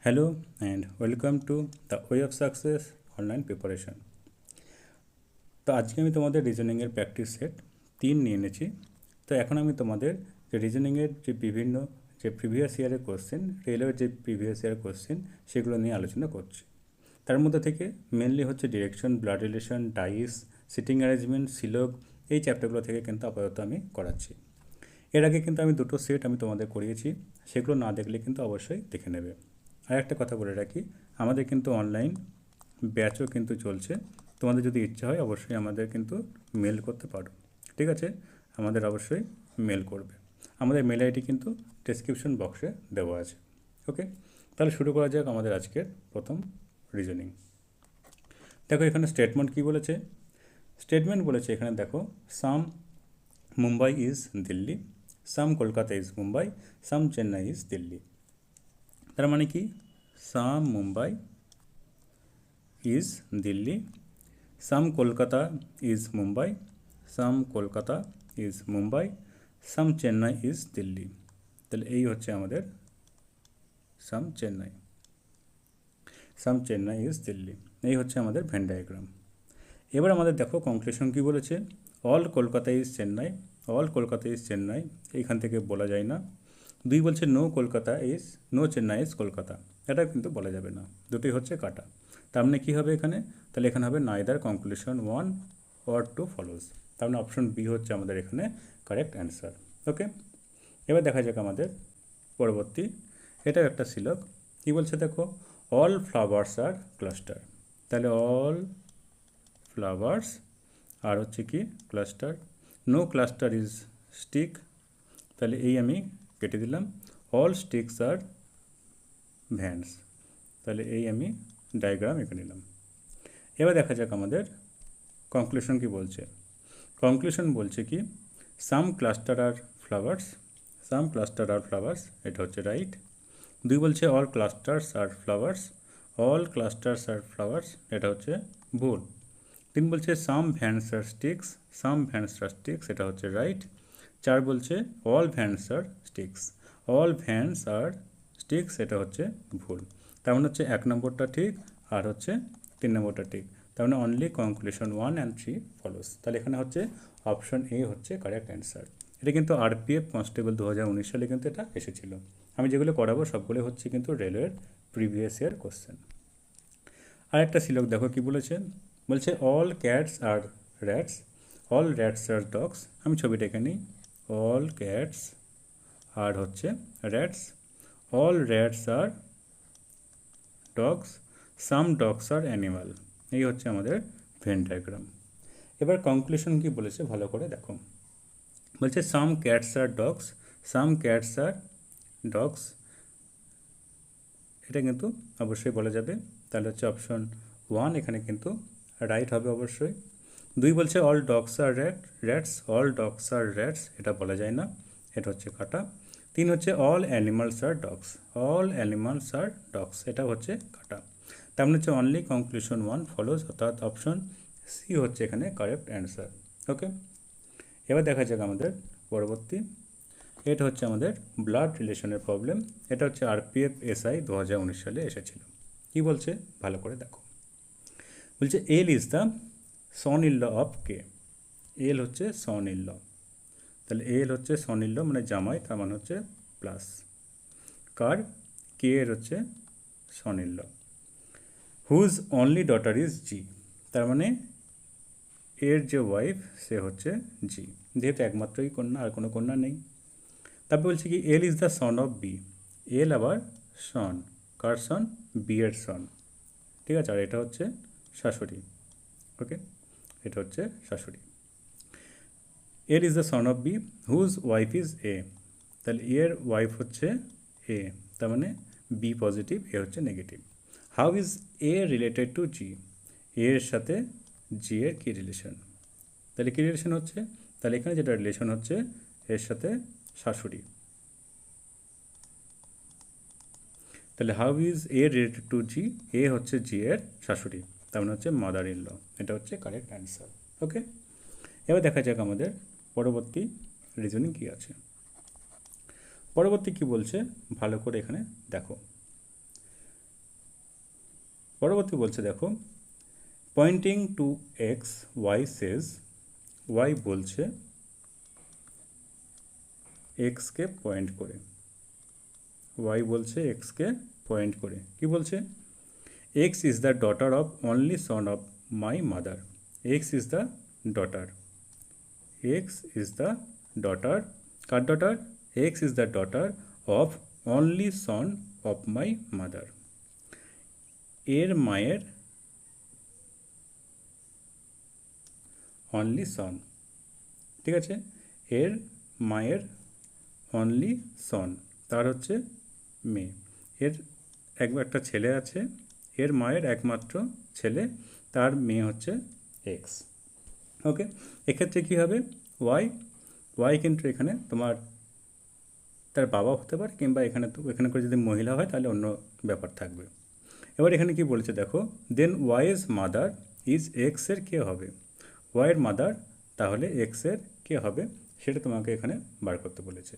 Hello and welcome to the Way of Success online preparation. তো আজকে আমি তোমাদের রিজনিংয়ের প্র্যাকটিস সেট 3 নিয়ে এনেছি। তো এখন আমি তোমাদের যে রিজনিংয়ের যে বিভিন্ন যে প্রিভিয়াস ইয়ারের কোশ্চেন, রেলওয়ের যে প্রিভিয়াস ইয়ারের কোশ্চেন সেগুলো নিয়ে আলোচনা করছি। তার মধ্যে থেকে মেনলি হচ্ছে direction, blood relation, dice, sitting arrangement, সিলক, এই চ্যাপ্টারগুলো থেকে কিন্তু আপাতত আমি করাচ্ছি। এর আগে কিন্তু আমি দুটো সেট আমি তোমাদের করিয়েছি, সেগুলো না দেখলে কিন্তু অবশ্যই দেখে নেবে। আর একটা কথা বলে রাখি, আমাদের কিন্তু অনলাইন ব্যাচও কিন্তু চলছে। তোমাদের যদি ইচ্ছা হয় অবশ্যই আমাদের কিন্তু মেল করতে পারো, ঠিক আছে? আমাদের অবশ্যই মেল করবে। আমাদের মেল আইডি কিন্তু ডেসক্রিপশন বক্সে দেওয়া আছে। ওকে, তাহলে শুরু করা যাক আমাদের আজকের প্রথম রিজনিং। দেখো এখানে স্টেটমেন্ট কি বলেছে। স্টেটমেন্ট বলেছে এখানে দেখো, some Mumbai is Delhi, some Kolkata is Mumbai, some Chennai is Delhi. তার মানে কি, some Mumbai is Delhi, some Kolkata is Mumbai, some Kolkata is Mumbai, some Chennai is Delhi. তাহলে এই হচ্ছে আমাদের some Chennai, some Chennai is Delhi, এই হচ্ছে আমাদের ভেন ডায়াগ্রাম। এবার আমাদের দেখো কনক্লুশন কি বলেছে, all Kolkata is Chennai, all Kolkata is Chennai, এইখান থেকে বলা যায় না। দুই বলছে no Kolkata is, no Chennai is Kolkata, এটা কিন্তু বলা যাবে না, দুটোই হচ্ছে কাটা। তার মানে কী হবে এখানে, তাহলে এখানে হবে নাইদার কনক্লুশন 1 or 2 ফলোজ। তার মানে অপশন বি হচ্ছে আমাদের এখানে কারেক্ট অ্যান্সার। ওকে, এবার দেখা যাক আমাদের পরবর্তী, এটাও একটা সিলক। কী বলছে দেখো, অল ফ্লাওয়ার্স আর ক্লাস্টার। তাহলে অল ফ্লাওয়ার্স আর হচ্ছে কি cluster, no cluster is stick, তাহলে এই আমি কেটে দিলাম। অল স্টিক্স আর ভ্যান্স, তাহলে এই আমি ডায়াগ্রাম এঁকে নিলাম। এবার দেখা যাক আমাদের কনক্লুশন কি বলছে। কনক্লুশন বলছে কি, some cluster are flowers, some cluster are flowers, এটা হচ্ছে রাইট। দুই বলছে all clusters are flowers, all clusters are flowers, এটা হচ্ছে ভুল। তিন বলছে some vans are sticks, some vans are sticks, এটা হচ্ছে রাইট। চার বলছে all vans are sticks, all vans are sticks, এটা হচ্ছে ভুল। তার মানে হচ্ছে 1 নম্বরটা ঠিক আর হচ্ছে 3 নম্বরটা ঠিক। তার মানে অনলি কনক্লুশন 1 and 3 ফলোস। তাহলে এখানে হচ্ছে অপশন এ হচ্ছে কারেক্ট অ্যান্সার। এটা কিন্তু আরপিএফ কনস্টেবল 2019 সালে কিন্তু এটা এসেছিল। আমি যেগুলো করাবো সবগুলো হচ্ছে কিন্তু রেলওয়ের প্রিভিয়াস ইয়ার কোশ্চেন। আর একটা সিলক দেখো কি বলেছে, বলছে অল ক্যাটস আর র্যাটস, অল র্যাটস আর ডগস। আমি ছবিটা এখানে নিই, অল ক্যাটস আর হচ্ছে rats, all rats R dogs, some dogs are animal, এই হচ্ছে আমাদের ভেন ডায়াগ্রাম। এবার কনক্লুশন কি বলেছে ভালো করে দেখো, বলছে সাম ক্যাটস আর ডগস, সাম ক্যাটস আর ডগস, এটা কিন্তু অবশ্যই বলা যাবে। তাহলে হচ্ছে অপশন 1 এখানে কিন্তু রাইট হবে অবশ্যই। দুই বলছে all dogs are rats, all dogs are rats, এটা বলা যায় না, এটা হচ্ছে কাটা। তিন হচ্ছে অল অ্যানিমালস আর ডগস, অল অ্যানিমালস আর ডগস, এটা হচ্ছে কাটা। তার মানে হচ্ছে অনলি কনক্লুশন 1 ফলোজ, অর্থাৎ অপশন সি হচ্ছে এখানে কারেক্ট অ্যান্সার। ওকে, এবার দেখা যাক আমাদের পরবর্তী, এটা হচ্ছে আমাদের ব্লাড রিলেশনের প্রবলেম। এটা হচ্ছে আরপিএফ এসআই 2019 সালে এসেছিল। কি বলছে ভালো করে দেখো, বলছে L is the son in law of K, L হচ্ছে সন ইন ল, তাহলে এল হচ্ছে সন ইন ল মানে জামাই, তার মানে হচ্ছে প্লাস, কার, কে এর হচ্ছে son in law. Whose only daughter is G, তার মানে এর যে ওয়াইফ সে হচ্ছে জি, যেহেতু একমাত্রই কন্যা, আর কোনো কন্যা নেই। তারপর বলছে কি L is the son of B, L আবার সন, কার সন, বি এর সন, ঠিক আছে? আর এটা হচ্ছে শাশুড়ি। ওকে, এটা হচ্ছে শাশুড়ি। L is the son of B whose wife is A, তাহলে এর ওয়াইফ হচ্ছে এ, তার মানে বি পজিটিভ, এ হচ্ছে negative. How is A related to G, এর সাথে জি এর কী রিলেশন, তাহলে কী রিলেশন হচ্ছে, তাহলে এখানে যেটা রিলেশন হচ্ছে এর সাথে শাশুড়ি, তাহলে how is A related to G, A হচ্ছে জি এর শাশুড়ি, তার মানে হচ্ছে মাদার ইন ল, এটা হচ্ছে কারেক্ট অ্যান্সার। ওকে, এবার দেখা যাক আমাদের পরবর্তী রিজনিং কী আছে। পরবর্তী কি বলছে ভালো করে এখানে দেখো, পরবর্তী বলছে দেখো, পয়েন্টিং টু এক্স ওয়াই সেজ, ওয়াই বলছে এক্সকে পয়েন্ট করে, ওয়াই বলছে এক্সকে পয়েন্ট করে কি বলছে, x is the daughter of only son of my mother, x is the daughter, x is the daughter, car daughter, x is the daughter of only son of my mother, এর মায়ের only সন, ঠিক আছে, এর মায়ের only সন, তার হচ্ছে মেয়ে, এর একটা ছেলে আছে, এর মায়ের একমাত্র ছেলে, তার মেয়ে হচ্ছে এক্স। ওকে, এক্ষেত্রে কী হবে, ওয়াই, ওয়াই কিন্তু এখানে তোমার তার বাবা হতে পারে, কিংবা এখানে করে যদি মহিলা হয় তাহলে অন্য ব্যাপার থাকবে। এবার এখানে কি বলেছে দেখো, দেন ওয়াইজ মাদার ইজ এক্সের কে হবে, ওয়াইয়ের মাদার তাহলে এক্সের কে হবে সেটা তোমাকে এখানে বার করতে বলেছে।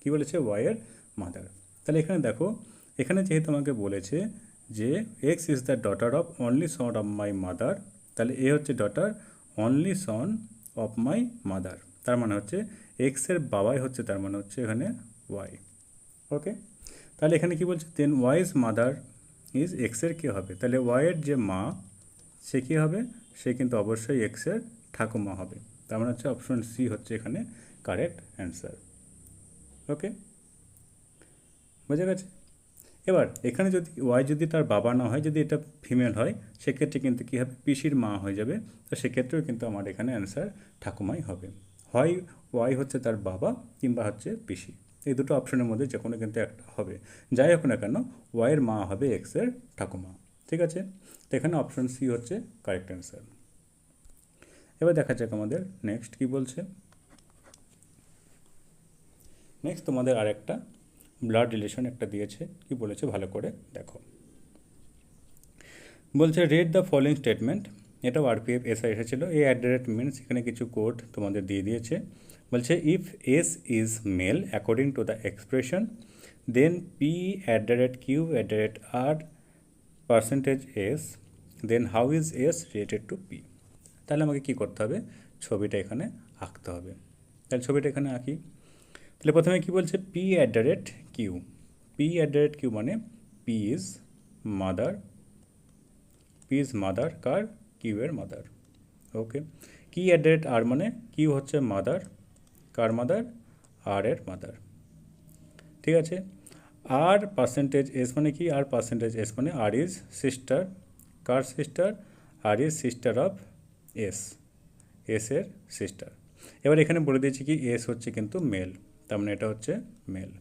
কি বলেছে, ওয়াইয়ের মাদার। তাহলে এখানে দেখো, এখানে যেহেতু তোমাকে বলেছে যে x is the daughter of only son of my mother, তাহলে এ হচ্ছে daughter only son of my mother, তার মানে হচ্ছে এক্সের বাবাই হচ্ছে, তার মানে হচ্ছে এখানে ওয়াই। ওকে, তাহলে এখানে কি বলছে, দেন ওয়াইজ মাদার ইজ এক্সের কী হবে, তাহলে ওয়াইয়ের যে মা সে কী হবে, সে কিন্তু অবশ্যই এক্সের ঠাকুমা হবে, তার মানে হচ্ছে অপশন সি হচ্ছে এখানে কারেক্ট অ্যান্সার। ওকে, বোঝা গেছে। এবার এখানে যদি ওয়াই যদি তার বাবা না হয়, যদি এটা ফিমেল হয়, সেক্ষেত্রে কিন্তু কী হবে, পিসির মা হয়ে যাবে, তো সেক্ষেত্রেও কিন্তু আমার এখানে অ্যান্সার ঠাকুমাই হবে, হয় ওয়াই হচ্ছে তার বাবা কিংবা হচ্ছে পিসি, এই দুটো অপশনের মধ্যে যে কোনো কিন্তু একটা হবে, যাই হোক না কেন ওয়াইয়ের মা হবে এক্সের ঠাকুমা। ঠিক আছে, তো এখানে অপশন সি হচ্ছে কারেক্ট অ্যান্সার। এবার দেখা যাক আমাদের নেক্সট কী বলছে। নেক্সট তোমাদের আরেকটা ব্লাড রিলেশন একটা দিয়েছে, কি বলেছে ভালো করে দেখো। বলছে রেড দ্য ফলোইং স্টেটমেন্ট, এটাও আরপিএফ এসআই এসেছিলো, এ অ্যাট দ্য রেট মিনস এখানে কিছু কোড তোমাদের দিয়ে দিয়েছে। বলছে if S is male according to the expression then P at the rate Q at the rate R percentage S, then how is S related to P. তাহলে আমাকে কী করতে হবে, ছবিটা এখানে আঁকতে হবে। তাহলে ছবিটা এখানে আঁকি। তাহলে প্রথমে কী বলছে, P at the rate Q, P at the rate Q মানে P is mother, P is mother কার, কিউ এর মাদার। ওকে, কি অ্যাট দ্য রেট আর মানে কিউ হচ্ছে মাদার, কার মাদার, আর এর মাদার। ঠিক আছে, আর পার্সেন্টেজ এস মানে কি, আর পার্সেন্টেজ এস মানে আর ইজ সিস্টার, কার sister, R is sister of S, S এর সিস্টার। এবার এখানে বলে দিয়েছি কি এস হচ্ছে কিন্তু মেল, তার মানে এটা হচ্ছে মেল।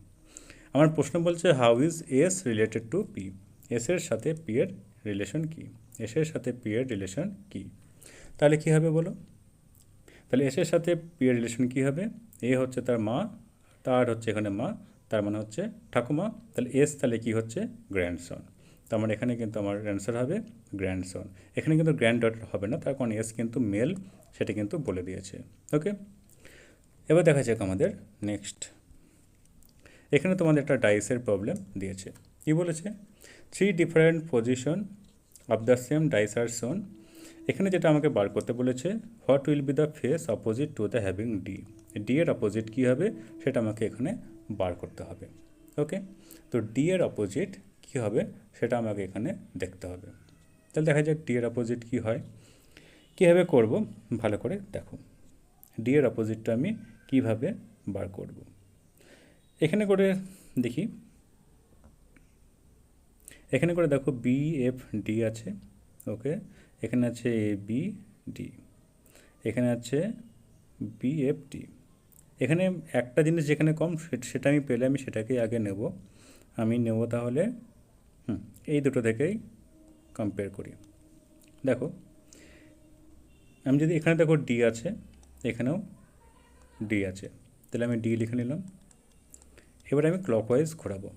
আমার প্রশ্ন বলছে how is S related to P, S এর সাথে পি এর রিলেশন কী, এস এর সাথে পি এর রিলেশন কী। তাহলে কী হবে বলো, তাহলে এস এর সাথে পি এর রিলেশন কী হবে, এ হচ্ছে তার মা, তার হচ্ছে এখানে মা, তার মানে হচ্ছে ঠাকুমা, তাহলে এস তাহলে কী হচ্ছে গ্র্যান্ডসন, তার মানে এখানে কিন্তু আমার অ্যান্সার হবে গ্র্যান্ডসন। এখানে কিন্তু গ্র্যান্ড ডটার হবে না, তার কারণ এস কিন্তু মেল, সেটা কিন্তু বলে দিয়েছে। ওকে, এবার দেখা যাক আমাদের নেক্সট। এখানে তোমাদের একটা ডাইসের প্রবলেম দিয়েছে, কি বলেছে, 3 different position of the same dice are shown. এখানে যেটা আমাকে বার করতে বলেছে, what will be the face opposite to the having D, D এর অপোজিট কী হবে সেটা আমাকে এখানে বার করতে হবে। ওকে, তো ডি এর অপোজিট কী হবে সেটা আমাকে এখানে দেখতে হবে। তাহলে দেখা যাক ডি এর অপোজিট কী হয়, কীভাবে করব ভালো করে দেখো। ডি এর অপোজিটটা আমি কিভাবে বার করব, এখানে করে দেখি, এখানে করে দেখো বি এফ ডি আছে। ওকে, এখানে আছে এ বি ডি, এখানে আছে বি এফ ডি। এখানে একটা জিনিস যেখানে কম সেটা আমি পেলে আমি সেটাকেই আগে নেব, আমি নেব তাহলে এই দুটো থেকেই কম্পেয়ার করি। দেখো আমি যদি এখানে দেখো ডি আছে, এখানেও ডি আছে, তাহলে আমি ডি লিখে নিলাম। এবার আমি ক্লকওয়াইজ ঘোরাবো,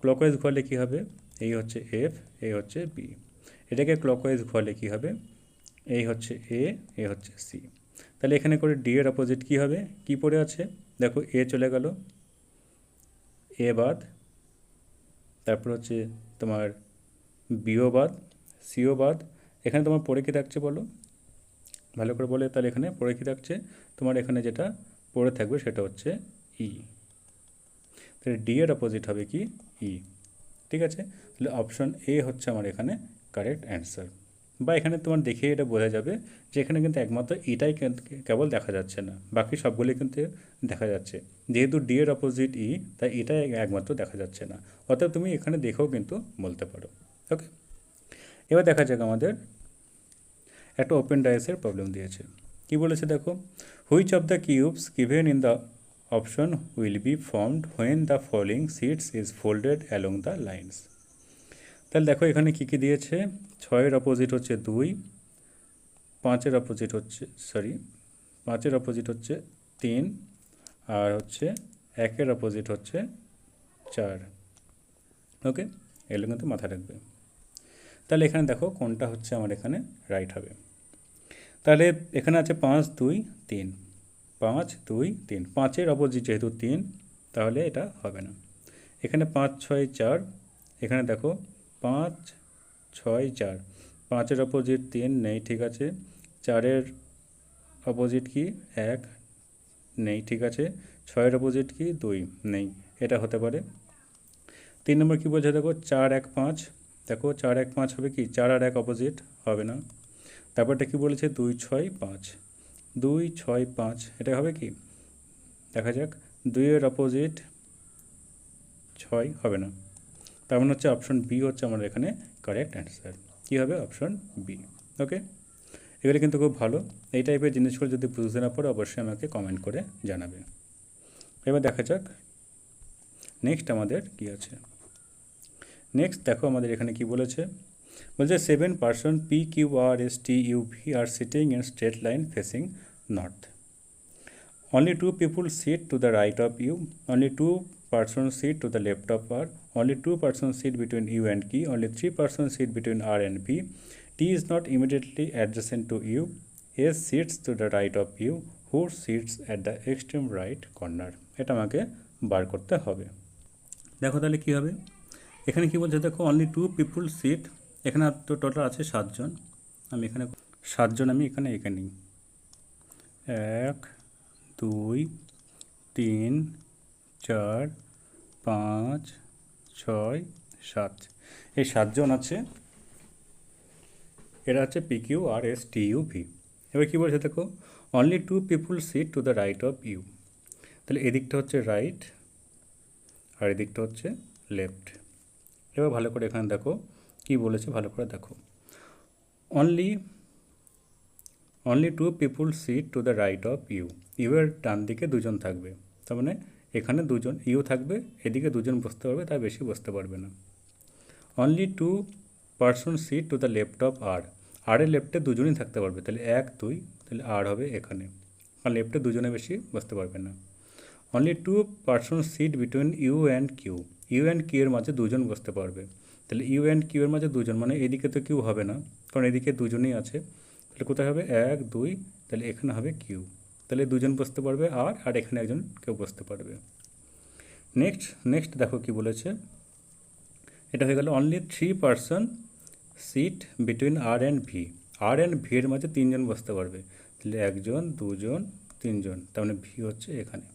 ক্লকওয়াইজ ঘোরালে কী হবে, এই হচ্ছে এফ, এই হচ্ছে বি, এটাকে ক্লকওয়াইজ ঘোরালে কী হবে, এই হচ্ছে এ হচ্ছে সি। তাহলে এখানে করে ডি এর অপোজিট কী হবে, কি পড়ে আছে দেখো, এ চলে গেল, এ বাদ, তারপর হচ্ছে তোমার বিও বাদ, সিও বাদ, এখানে তোমার পড়ে কী থাকছে বলো, ভালো করে বলে, তাহলে এখানে পড়ে কী থাকছে, তোমার এখানে যেটা পড়ে থাকবে সেটা হচ্ছে ই, তাহলে ডি এর অপোজিট হবে কি ই। ঠিক আছে, তাহলে অপশন এ হচ্ছে আমার এখানে কারেক্ট অ্যান্সার। বা এখানে তোমার দেখে এটা বোঝা যাবে যে এখানে কিন্তু একমাত্র এটাই কেবল দেখা যাচ্ছে না, বাকি সবগুলি কিন্তু দেখা যাচ্ছে। যেহেতু ডি এর অপোজিট ই, তাই এটাই একমাত্র দেখা যাচ্ছে না, অর্থাৎ তুমি এখানে দেখেও কিন্তু বলতে পারো। ওকে, এবার দেখা যাক আমাদের একটা ওপেন ডায়াসের প্রবলেম দিয়েছে। কি বলেছে দেখো, which of the cubes given in the option will be formed when the following sheets is folded along the lines. তাহলে দেখো এখানে কী কী দিয়েছে, 6-এর অপোজিট হচ্ছে 2, 5-এর অপোজিট হচ্ছে 5-এর অপোজিট হচ্ছে 3, আর হচ্ছে 1-এর অপোজিট হচ্ছে 4। ওকে, এগুলো কিন্তু মাথায় রাখবে। তাহলে এখানে দেখো কোনটা হচ্ছে আমার এখানে রাইট হবে। তাহলে এখানে আছে 5, 2, 3, 5, 2, 3, 5-এর অপোজিট যেহেতু 3, তাহলে এটা হবে না। এখানে 5, 6, 4, এখানে দেখো 5, 6, 4, 5-এর অপোজিট 3 নেই, ঠিক আছে। 4-এর অপোজিট কি 1 নেই, ঠিক আছে। 6-এর অপোজিট কি 2 নেই, এটা হতে পারে। 3 নম্বর কী বলছে দেখো, 4, 1, 5, দেখো 4, 1, 5 হবে কি, 4 আর 1 অপোজিট হবে না। তারপরটা কি বলেছে 2, 6, 5, 2, 6, 5, এটা হবে কি, দেখা যাক। 2-এর অপোজিট 6 হবে না, তার মানে হচ্ছে অপশন বি হচ্ছে আমার এখানে কারেক্ট অ্যান্সার। কী হবে, অপশন বি। ওকে, এগুলো কিন্তু খুব ভালো। এই টাইপের জিনিসগুলো যদি বুঝতে না পারো অবশ্যই আমাকে কমেন্ট করে জানাবে। এবার দেখা যাক নেক্সট আমাদের কী আছে। নেক্সট দেখো আমাদের এখানে কি বলেছে, বলছে 7 person P Q R S T U V are sitting in straight line facing north. Only 2 people sit to the right of you, only 2 persons sit to the left of R, only 2 persons sit between U and Q, only 3 persons sit between R and P. T is not immediately adjacent to U. S sits to the right of U, who sits at the extreme right corner. এটা আমাকে বার করতে হবে। দেখো তাহলে কী হবে, এখানে কি বলছে দেখো, অনলি 2 পিপুল সিট, এখানে তো টোটাল আছে 7 জন, আমি এখানে 7 জন আমি এখানে এঁকে নিই। 1, 2, 3, 4, 5, 6, 7, এই 7 জন আছে, এরা হচ্ছে P Q R S T U V. এবার কী বলছে দেখো, only 2 people sit to the right of U, তাহলে এদিকটা হচ্ছে রাইট আর এদিকটা হচ্ছে লেফট। এবার ভালো করে এখানে দেখো কি বলেছে, ভালো করে দেখো, only 2 people sit to the right of U, U এর ডান দিকে 2 জন থাকবে, তার মানে এখানে 2 জন ইউ থাকবে, এদিকে 2 জন বসতে পারবে, তার বেশি বসতে পারবে না। Only 2 person sit to the left of R, R এর লেফটে 2 জনই থাকতে পারবে, তাহলে 1, 2, তাহলে আর হবে এখানে, আর লেফটে 2 জনের বেশি বসতে পারবে না। Only 2 person sit between U and Q, U and Q এর মাঝে 2 জন বসতে পারবে, তাহলে ইউ অ্যান্ড কিউ এর মাঝে 2 জন, মানে এদিকে তো কিউ হবে না, কারণ এদিকে 2 জনই আছে, তাহলে কোথায় হবে 1, 2, তাহলে এখানে হবে কিউ, তাহলে 2 জন বসতে পারবে আর এখানে একজন কেউ বসতে পারবে। নেক্সট দেখো কি বলেছে, এটা হয়ে গেল only 3 person sit between R and V, R and V এর মাঝে 3 জন বসতে পারবে, তাহলে 1 জন, 2 জন, 3 জন, তার মানে ভি হচ্ছে এখানে।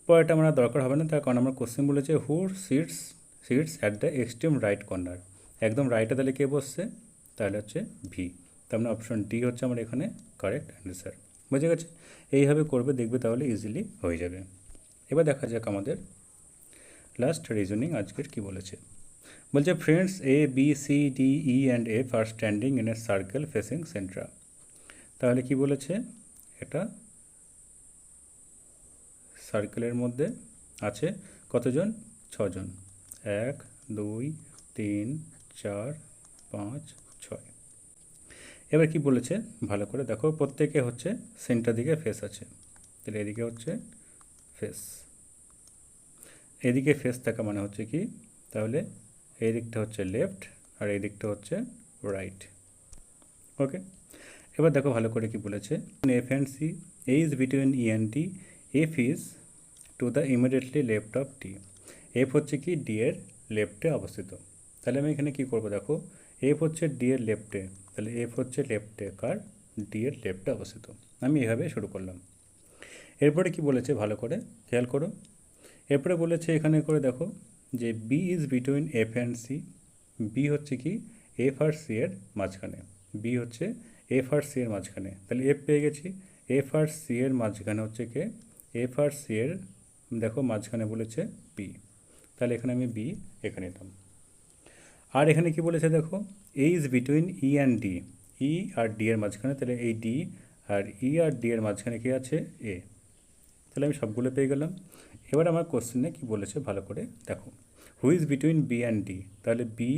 পরেরটা আমার দরকার হবে না, তার কারণ আমার কোশ্চেন বলেছে who sits at the extreme right corner, একদম রাইটে তাহলে কে বসছে, তাহলে হচ্ছে ভি, তার মানে অপশন ডি হচ্ছে আমার এখানে কারেক্ট অ্যান্সার। বুঝে গেছে, এইভাবে করবে দেখবে তাহলে ইজিলি হয়ে যাবে। এবার দেখা যাক আমাদের লাস্ট রিজনিং আজকের কি বলেছে, বলছে friends A B C D E and F are standing in a circle facing centre. তাহলে কি বলেছে, এটা সার্কেলের মধ্যে আছে কতজন, 6 জন, 1, 2, 3, 4, 5, 6। এবার কি বলেছে ভালো করে দেখো, প্রত্যেকে হচ্ছে সেন্টার দিকে ফেস আছে, তাহলে এদিকে হচ্ছে ফেস, এদিকে ফেস থাকা মানে হচ্ছে কি, তাহলে এই দিকটা হচ্ছে লেফট আর এই দিকটা হচ্ছে রাইট। ওকে, এবার দেখো ভালো করে কি বলেছে, F and C, A is between E and D, F is to the immediately left of D, F হচ্ছে কি ডি এর লেফটে অবস্থিত। তাহলে আমি এখানে কি করব দেখো, এফ হচ্ছে ডি এর লেফটে, তাহলে এফ হচ্ছে লেফটে, কার ডি এর লেফটে অবস্থিত। আমি এভাবে শুরু করলাম। এরপরে কি বলেছে ভালো করে খেয়াল করো। এরপরে বলেছে এখানে করে দেখো যে B is between F and C. B হচ্ছে কি এফ আর সি এর মাঝখানে, বি হচ্ছে এফ আর সি এর মাঝখানে, তাহলে এফ পেয়ে গেছি। এফ আর সি এর মাঝখানে হচ্ছে কে, এফ আর সি এর দেখো মাঝখানে বলেছে বি, তাহলে এখানে আমি বি এখানে নিলাম। আর এখানে কি বলেছে দেখো A is between E and D, E আর ডি এর মাঝখানে, তাহলে এই ডি আর ই আর ডি এর মাঝখানে কি আছে এ, তাহলে আমি সবগুলো পেয়ে গেলাম। এবার আমার কোশ্চেনে কি বলেছে ভালো করে দেখো, who is between B and D, তাহলে বি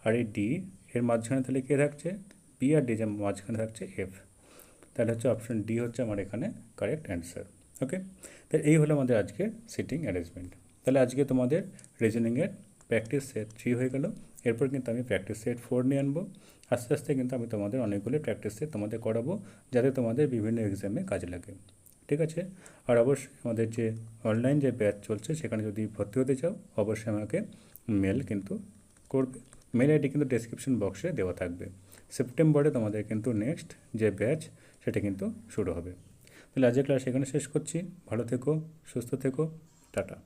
আর এই ডি এর মাঝখানে তাহলে কে থাকছে, বি আর ডি এর মাঝখানে থাকছে এফ, তাহলে হচ্ছে অপশন ডি হচ্ছে আমার এখানে কারেক্ট অ্যান্সার। ওকে, তাহলে এই হলো আমাদের আজকের সিটিং অ্যারেঞ্জমেন্ট। তাহলে আজকে তোমাদের রিজনিংয়ের প্র্যাকটিস সেট 3 হয়ে গেল। এরপর কিন্তু আমি প্র্যাকটিস সেট 4 নিয়ে আনবো। আস্তে আস্তে কিন্তু আমি তোমাদের অনেকগুলো প্র্যাকটিস সেট তোমাদের করাবো, যাতে তোমাদের বিভিন্ন এক্সামে কাজে লাগে। ঠিক আছে, আর অবশ্যই আমাদের যে অনলাইন যে ব্যাচ চলছে সেখানে যদি ভর্তি হতে চাও অবশ্যই আমাকে মেল কিন্তু করবে। মেল আইডি কিন্তু ডেসক্রিপশন বক্সে দেওয়া থাকবে। সেপ্টেম্বরে তোমাদের কিন্তু নেক্সট যে ব্যাচ সেটা কিন্তু শুরু হবে। তাহলে আজকের ক্লাস এখানে শেষ করছি। ভালো থেকো, সুস্থ থেকো, টাটা।